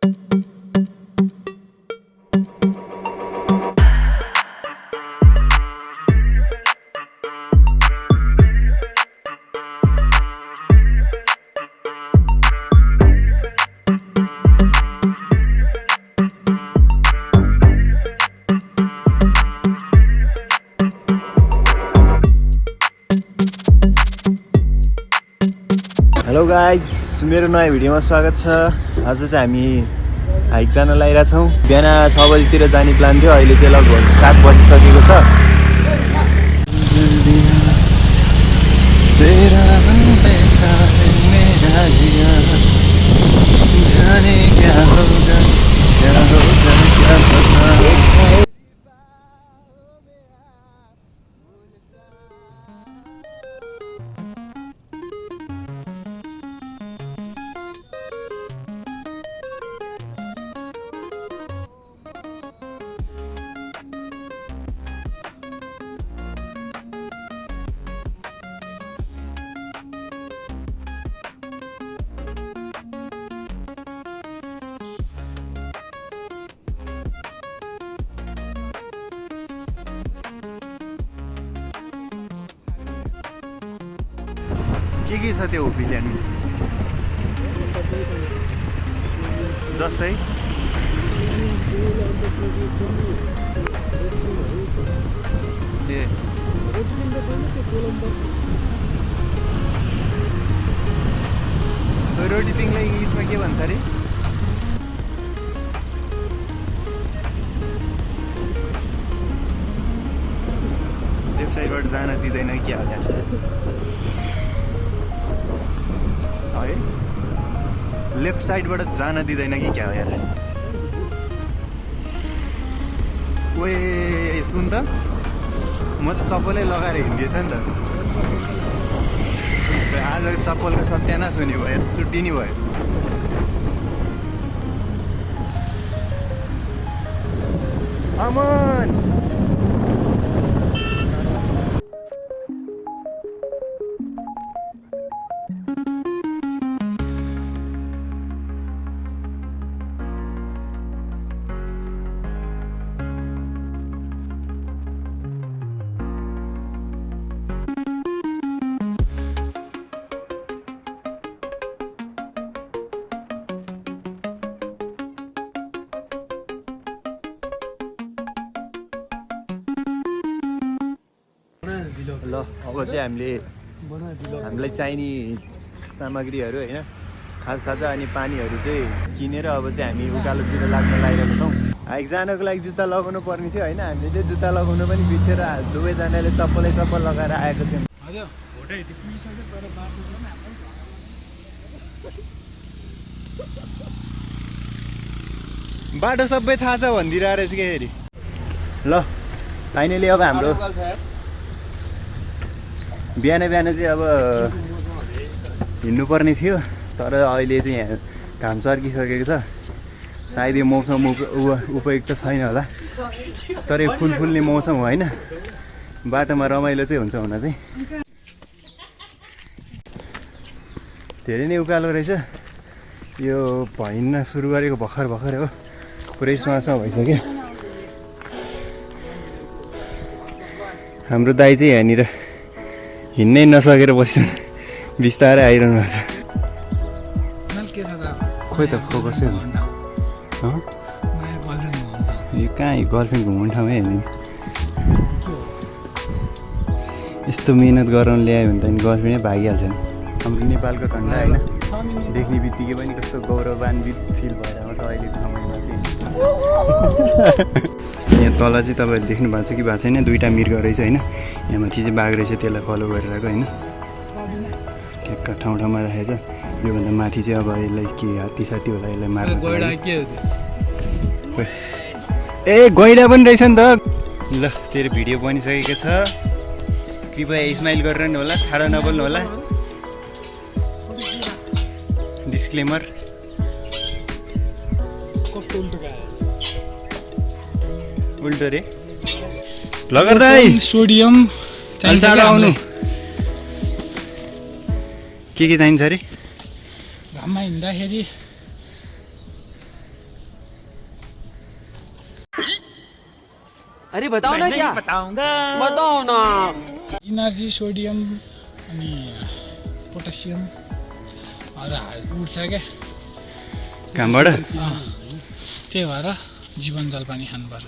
Hello guys, मेरो नयाँ भिडियोमा स्वागत छ। आज चाहिँ हामी हाइक जान लागिरहेको छौँ। बिहान 6 बजीतिर जाने प्लान थियो, अहिले चाहिँ लगभग 7 बजिसकेको छ। के छ त्यो भिल्यान्ड जस्तै ए रोटी पिङलाई इङ्ग्लिसमा के भन्छ अरे? लेफ्ट साइडबाट जान दिँदैन क्या हो है? लेफ्ट साइडबाट जान दिँदैन कि क्या हो यार? ओए सुन त, म त चप्पलै लगाएर हिँड्दैछ नि त। आज चप्पलको सत्यानाश हुने भयो, चुट्टिनी भयो। अमन ल, अब चाहिँ हामीलाई चाहिने सामग्रीहरू होइन, खाजासाजा अनि पानीहरू चाहिँ किनेर अब चाहिँ हामी उकालोतिर लाग्न लागिरहेको छौँ। हाइक जानको लागि जुत्ता लगाउनु पर्ने थियो होइन, हामीले जुत्ता लगाउनु पनि बिर्सेर दुवैजनाले चप्पल लगाएर आएको थियौँ। बाटो सबै थाहा छ भनिदिरहेको रहेछ क्या फेरि। ल फाइनली अब हाम्रो बिहान चाहिँ अब हिँड्नुपर्ने थियो, तर अहिले चाहिँ यहाँ घाम चर्किसकेको छ। सायद यो मौसम उपयुक्त छैन होला, तर यो फुल्ने मौसम होइन। बाटोमा रमाइलो चाहिँ हुन्छ हुन चाहिँ। धेरै नै उकालो रहेछ यो। हिँड्न सुरु गरेको भर्खर हो, पुरै स्वास भइसक्यो। हाम्रो दाइ चाहिँ यहाँनिर हिँड्नै नसकेर बस्छन्, बिस्तारै आइरहनु भएको छ। खोइ त कसै भन्नु यो कहाँ गर्लफ्रेन्ड घुमाउने ठाउँ है? यस्तो मिहिनेत गराउनु ल्यायो भने त गर्लफ्रेन्डै भागिहाल्छ नि। हाम्रो नेपालको झन्डा होइन, देख्ने बित्तिकै पनि कस्तो गौरवान्वित फिल भएर आउँछ अहिलेको समयमा चाहिँ। यहाँ तल चाहिँ तपाईँहरूले देख्नु भएको छ कि भएको छैन, दुईवटा मृग रहेछ होइन। यहाँ माथि चाहिँ बाघ रहेछ, त्यसलाई फलो गरेर आएको होइन। ठ्याक्क ठाउँमा राखेको छ। योभन्दा माथि चाहिँ अब यसलाई के हात्ती होला, यसलाई मार्नु। ए गैडा पनि रहेछ नि त। ल तेरो भिडियो बनिसकेको छ, कृपया स्माइल गरेर नि होला, छाडा नबोल्नु होला। डिस्क्लेमर। उल्टो रे लगर्दा सोडियम चाँडो आउनु। के चाहिन्छ अरे? घाममा हिँड्दाखेरि अरे बताओ ना क्या बताओ ना इनर्जी सोडियम अनि पोटासियम उठ्छ क्या घामबाट त्यही भएर जीवन जलपानी खानुपर्छ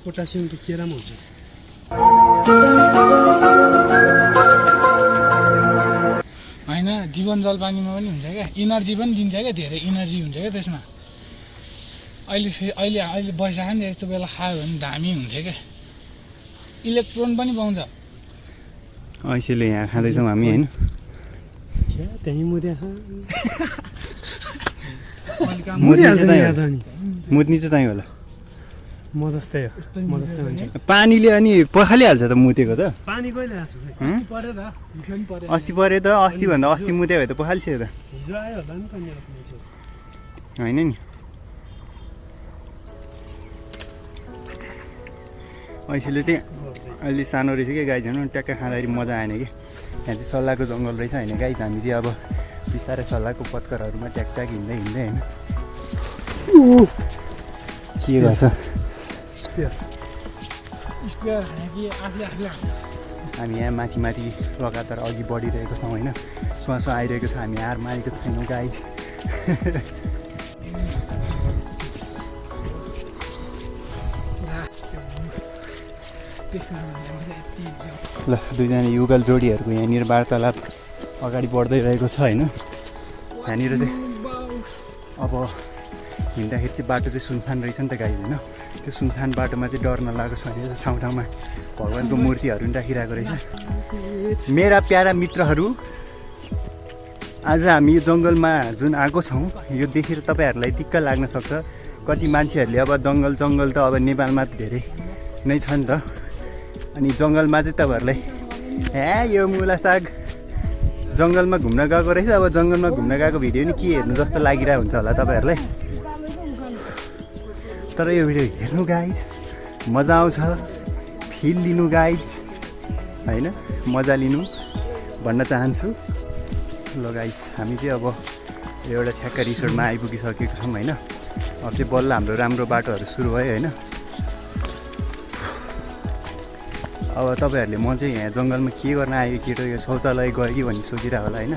पोटासियम त केरामा हुन्छ होइन जीवन जलपानीमा पनि हुन्छ क्या इनर्जी पनि दिन्छ क्या धेरै इनर्जी हुन्छ क्या त्यसमा अहिले बसिरहेको नि यस्तो बेला खायो भने दामी हुन्थ्यो क्या इलेक्ट्रोन पनि पाउँछ ऐसेले यहाँ खाँदैछौँ हामी होइन त्यहीँ मुद्या मुद्नी चाहिँ त्यहीँ होला म जस्तै हो म जस्तै हुन्छ पानीले अनि पखालिहाल्छ त मुतेको त पानी कहिले आएको पऱ्यो त हिजो नि पऱ्यो अस्ति पऱ्यो त अस्तिभन्दा अस्ति मुत्यो भए त पखाल्थ्यो त हिजो आयो होला नि त मेरो होइन नि ऐसेले चाहिँ अहिले सानो रहेछ क्या गाई झन् ट्याक्क खाँदाखेरि मजा आएन कि यहाँ चाहिँ सल्लाहको जङ्गल रहेछ होइन गाई हामी चाहिँ अब बिस्तारै सल्लाहको पत्करहरूमा ट्याक हिँड्दै होइन के गर्छ हामी यहाँ माथि लगातार अघि बढिरहेको छौँ होइन श्वास आइरहेको छ हामी हार मारेको छैनौँ गाई ल दुईजना युगल जोडीहरूको यहाँनिर वार्तालाप अगाडि बढ्दै रहेको छ होइन यहाँनिर चाहिँ अब हिँड्दाखेरि चाहिँ बाटो चाहिँ सुनसान रहेछ नि त गाई होइन त्यो सुनसान बाटोमा चाहिँ डर नलागेको छ भने ठाउँ ठाउँमा भगवान्को मूर्तिहरू पनि राखिरहेको रहेछ मेरा प्यारा मित्रहरू आज हामी यो जङ्गलमा जुन आएको छौँ यो देखेर तपाईँहरूलाई दिक्क लाग्न सक्छ कति मान्छेहरूले अब जङ्गल त अब नेपालमा धेरै नै छ नि त अनि जङ्गलमा चाहिँ तपाईँहरूलाई यो मुला साग जङ्गलमा घुम्न गएको रहेछ अब जङ्गलमा घुम्न गएको भिडियो नि के हेर्नु जस्तो लागिरहेको हुन्छ होला तपाईँहरूलाई तर यो भिडियो हेर्नु गाइज मजा आउँछ फिल लिनु गाइज होइन मजा लिनु भन्न चाहन्छु ल गाइज हामी चाहिँ अब एउटा ठ्याक्क रिसोर्टमा आइपुगिसकेको छौँ होइन अब चाहिँ बल्ल हाम्रो राम्रो बाटोहरू सुरु भयो होइन अब तपाईँहरूले म चाहिँ यहाँ जङ्गलमा के गर्न आयो केटो यो शौचालय गयो कि भन्ने सोचिरहेको होला होइन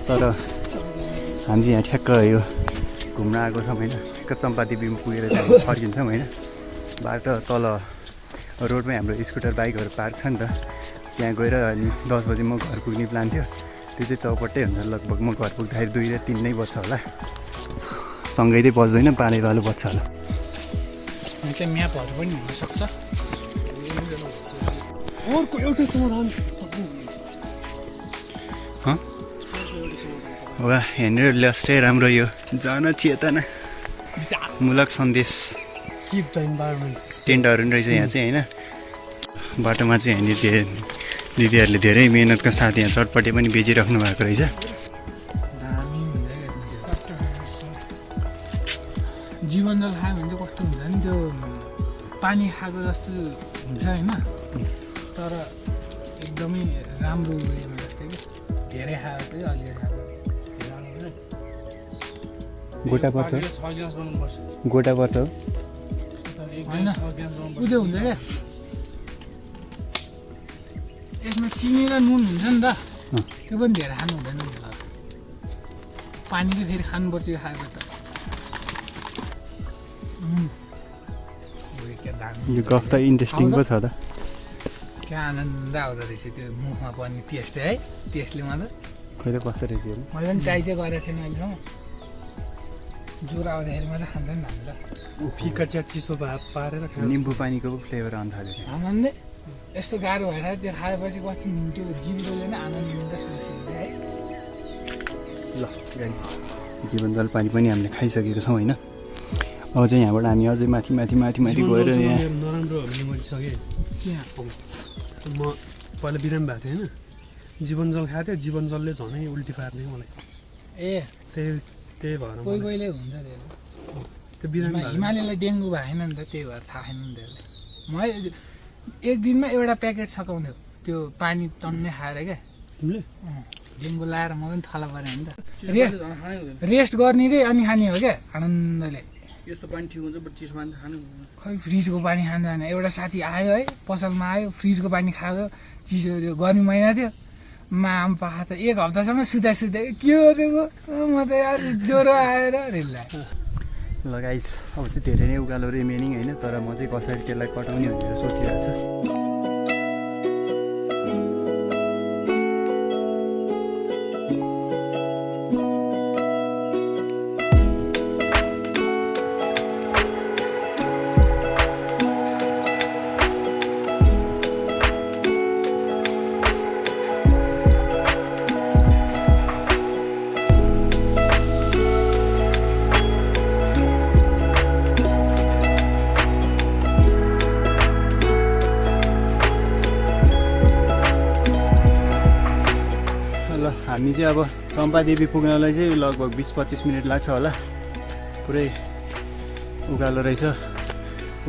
तर हामी चाहिँ यहाँ ठ्याक्क यो घुम्न आएको छौँ होइन ठ्याक्क चम्पादेवीमा पुगेर चाहिँ फर्किन्छौँ होइन बाटो तल रोडमै हाम्रो स्कुटर बाइकहरू पार्क छ नि त त्यहाँ गएर अनि 10 बजी म घर पुग्ने प्लान थियो त्यो चाहिँ चौपट्टै हुन्छ लगभग म घर पुग्दाखेरि 2 र 3 नै बज्छ होला सँगै चाहिँ बज्दैन पाले पालो बज्छ होला चाहिँ म्यापहरू पनि हुनसक्छ अर्को एउटै समाधान वा यहाँनिर लस्टै राम्रो यो जनचेतना मूलक सन्देश किप द इन्भाइरोमेन्ट टेन्टहरू पनि रहेछ यहाँ चाहिँ होइन बाटोमा चाहिँ यहाँनिर दिदीहरूले धेरै मेहनतका साथ यहाँ चटपटे पनि बेचिराख्नु भएको रहेछ जीवन जल खायो भने चाहिँ कस्तो हुन्छ नि त्यो पानी खाएको जस्तो हुन्छ होइन तर एकदमै राम्रो उयोमा जस्तै कि धेरै खायो चाहिँ अलिअलि खायो गोटा पर्छ गोटा पर्छ होइन उयो हुन्छ क्या यसमा चिनी र नुन हुन्छ नि त त्यो पनि धेरै खानु हुँदैन पानी चाहिँ फेरि खानुपर्छ यो खाएपछि यो गफ त इन्ट्रेस्टिङ पो छ त क्या आनन्द आउँदो रहेछ त्यो मुखमा पर्ने टेस्ट है टेस्टले मात्र कहिले कस्तो रहेछ हेर्नु मैले पनि ट्राई चाहिँ गरेको थिएन अहिलेसम्म ज्वरो आउँदाखेरि मात्रै खाँदैन हामी त फिका चिया चिसो पारेर निम्बु पानीको पो फ्लेभर आउनु थाल्यो आनन्दै यस्तो गाह्रो भएर त्यो खाएपछि कस्तो त्यो जिब्रोले नै आनन्द लिन्छ सोचेको है ल जीवन जल पानी पनि हामीले खाइसकेको छौँ होइन अब चाहिँ यहाँबाट हामी अझै माथि गएर यहाँ नराम्रो हामीले मैले सकेँ म पहिला बिरामी भएको थिएँ होइन जीवन जल खाएको थियो जीवन जलले झनै उल्टी पार्ने मलाई ए त्यही भएर कोही कोहीले हुन्छ त्यो बिरामी हिमालयलाई डेङ्गु भएन नि त त्यही भएर थाहा छैन नि त्यसले म एक दिनमा एउटा प्याकेट सकाउँथ्यो त्यो पानी टन्नै खाएर क्या तिमीले डेङ्गु लाएर म पनि थला परेँ नि त रेस्ट गर्ने रे अनि खाने हो क्या आनन्दले यस्तो पानी ठिक हुन्छ बट चिसो पानी खानु खै फ्रिजको पानी खाँदैन। एउटा साथी आयो है पसलमा आयो फ्रिजको पानी खायो चिसो त्यो गर्मी महिना थियो माम पाखा त 1 हप्तासम्म सुता के गरेको म त यार ज्वरो आएर रेल्ला ल गाइस अब चाहिँ धेरै नै उकालो रिमेनिङ होइन तर म चाहिँ कसरी त्यसलाई कटाउने भनेर सोचिरहेको छु। हामी चाहिँ अब चम्पादेवी पुग्नलाई चाहिँ लगभग 20-25 मिनट लाग्छ होला। पुरै उकालो रहेछ।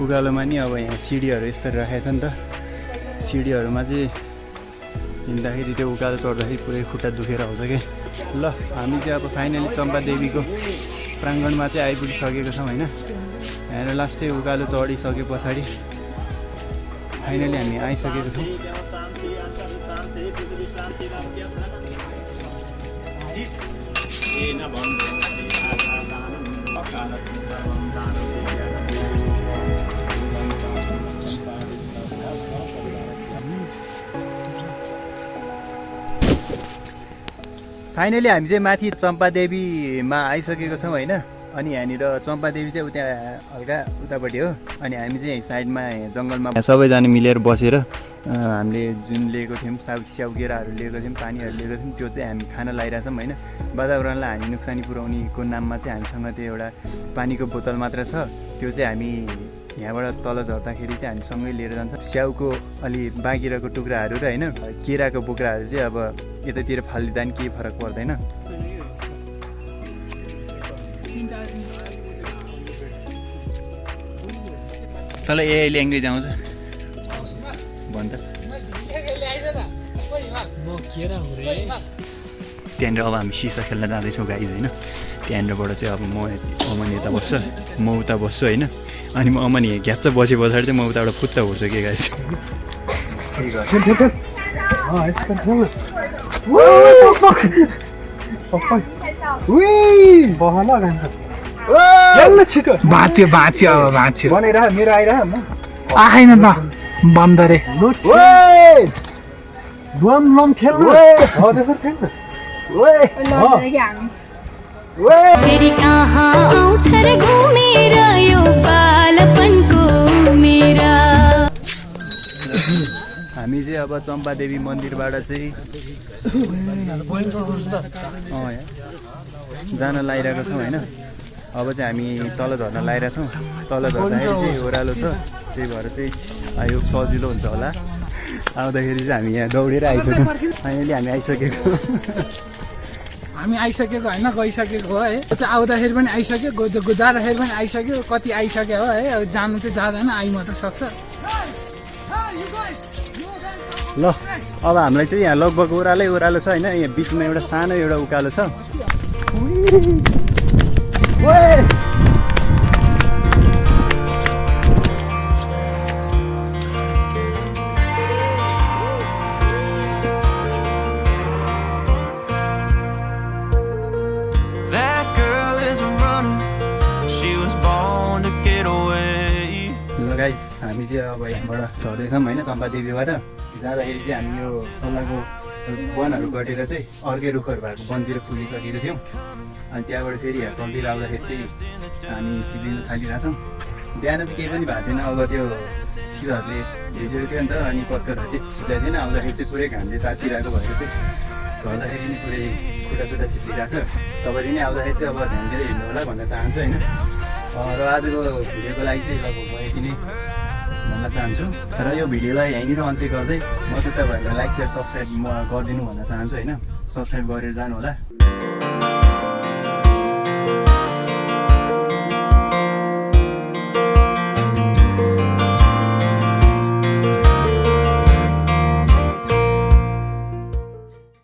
उकालोमा नि अब यहाँ सिडीहरू यस्तो राखेको छ नि त। सिडीहरूमा चाहिँ हिँड्दाखेरि त्यो उकालो चढ्दाखेरि पुरै खुट्टा दुखेर आउँछ कि। ल हामी चाहिँ अब फाइनली चम्पादेवीको प्राङ्गणमा चाहिँ आइपुगिसकेको छौँ होइन। यहाँ लास्टै उकालो चढिसके पछाडि फाइनली हामी आइसकेको छौँ। फाइनली हामी चाहिँ माथि चम्पादेवीमा आइसकेको छौँ होइन। अनि यहाँनिर चम्पादेवी चाहिँ उता हल्का उतापट्टि हो। अनि हामी चाहिँ साइडमा जङ्गलमा सबैजना मिलेर बसेर हामीले जुन लिएको थियौँ स्याउ केराहरू लिएको थियौँ पानीहरू लिएको थियौँ त्यो चाहिँ हामी खान लागिरहेछौँ होइन। वातावरणलाई हामी नोक्सानी पुर्याउनेको नाममा चाहिँ हामीसँग त्यो एउटा पानीको बोतल मात्र छ। त्यो चाहिँ हामी यहाँबाट तल झर्दाखेरि चाहिँ हामी सँगै लिएर जान्छौँ। स्याउको अलि बाँकी रहेको टुक्राहरू र होइन केराको बोक्राहरू चाहिँ अब यतातिर फालिदिँदा नि केही फरक पर्दैन। चल ए ल्याङ्ग्वेज आउँछ भन्छ त्यहाँनिर अब हामी सिसा खेल्न जाँदैछौँ गाइज होइन। त्यहाँनिरबाट चाहिँ अब म अमन यता बस्छ म उता बस्छु होइन। अनि म अमन घ्याच्च बसे पछाडि चाहिँ म उताबाट फुत्ता उठ्छु के गाइज। बाँच्यो बाँच्यो अब बाँच्यो बनाइरह मेरो आइरह म आएन त बन्दरे फेरि कहाँ आउँछ र घुमेर यो बालपनको मेरा। हामी चाहिँ अब चम्पादेवी मन्दिरबाट चाहिँ जान लागिरहेको छौँ होइन। अब चाहिँ हामी तल झर्न लागिरहेको छौँ। तल झर्दाखेरि चाहिँ ओह्रालो छ त्यही भएर चाहिँ यो सजिलो हुन्छ होला। आउँदाखेरि चाहिँ हामी यहाँ दौडेर आइसक्यौँ। फाइनली हामी आइसकेको हामी आइसकेको होइन गइसकेको हो है। आउँदाखेरि पनि आइसक्यो जाँदाखेरि पनि आइसक्यो कति आइसक्यो हो है। अब जानु चाहिँ जाँदैन आइ मात्र सक्छ। ल अब हामीलाई चाहिँ यहाँ लगभग ओह्रालो छ होइन। यहाँ बिचमा एउटा सानो एउटा उकालो छ। गाइस हामी चाहिँ अब यहाँबाट झर्दैछौँ होइन चम्पादेवीबाट। जाँदाखेरि चाहिँ हामी यो सल्लाहको वनहरू कटेर चाहिँ अर्कै रुखहरू भएको वनतिर पुगिसकेको थियौँ। अनि त्यहाँबाट फेरि यहाँ तलतिर आउँदाखेरि चाहिँ हामी चिप्लिनु थालिरहेछौँ। बिहान चाहिँ केही पनि भएको थिएन। अब त्यो सिलहरूले भिजेको थियो नि त अनि पत्करहरू त्यस्तो चिप्लाएको थिएन। आउँदाखेरि चाहिँ पुरै घामले तातिरहेको भएर चाहिँ झर्दाखेरि नि पुरै खुट्टा चिप्लिरहेछ। तपाईँले नै आउँदाखेरि चाहिँ अब ध्यान दिएर हिँड्नु होला भन्न चाहन्छु होइन। र आजको भिडियोको लागि चाहिँ लगभग म यति नै भन्न चाहन्छु। र यो भिडियोलाई यहीँनिर अन्त्य गर्दै म चाहिँ तपाईँहरूलाई लाइक सेयर सब्सक्राइब गरिदिनु भन्न चाहन्छु होइन। सब्सक्राइब गरेर जानु होला।